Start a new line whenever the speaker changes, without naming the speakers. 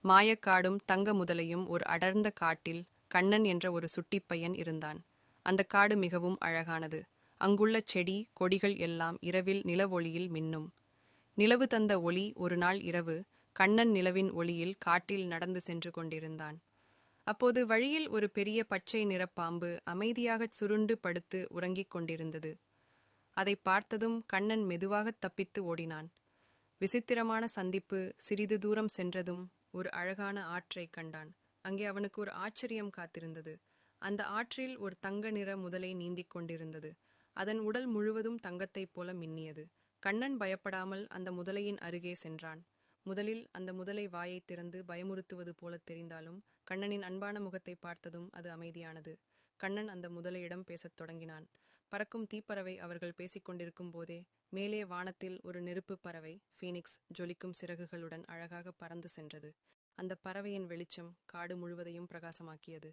மாயக்காடும் தங்க முதலையும் ஒரு அடர்ந்த காட்டில் கண்ணன் என்ற ஒரு சுட்டிப் பையன் இருந்தான். அந்த காடு மிகவும் அழகானது. அங்குள்ள செடி கொடிகள் எல்லாம் இரவில் நிலவொளியில் மின்னும். நிலவு தந்த ஒளி ஒரு நாள் இரவு கண்ணன் நிலவின் ஒளியில் காட்டில் நடந்து சென்று கொண்டிருந்தான். அப்போது வழியில் ஒரு பெரிய பச்சை நிறப் பாம்பு அமைதியாகச் சுருண்டு படுத்து உறங்கிக் கொண்டிருந்தது. அதை பார்த்ததும் கண்ணன் மெதுவாகத் தப்பித்து ஓடினான். விசித்திரமான சந்திப்பு. சிறிது தூரம் சென்றதும் ஒரு அழகான ஆற்றைக் கண்டான். அங்கே அவனுக்கு ஒரு ஆச்சரியம் காத்திருந்தது. அந்த ஆற்றில் ஒரு தங்க நிற முதலை நீந்திக் கொண்டிருந்தது. அதன் உடல் முழுவதும் தங்கத்தைப் போல மின்னியது. கண்ணன் பயப்படாமல் அந்த முதலையின் அருகே சென்றான். முதலில் அந்த முதலை வாயைத் திறந்து பயமுறுத்துவது போலத் தெரிந்தாலும் கண்ணனின் அன்பான முகத்தை பார்த்ததும் அது அமைதியானது. கண்ணன் அந்த முதலையிடம் பேசத் தொடங்கினான். பறக்கும் தீப்பறவை. அவர்கள் பேசிக்கொண்டிருக்கும் போதே மேலே வானத்தில் ஒரு நெருப்பு பறவை ஃபீனிக்ஸ் ஜொலிக்கும் சிறகுகளுடன் அழகாக பறந்து சென்றது. அந்த பறவையின் வெளிச்சம் காடு முழுவதையும் பிரகாசமாக்கியது.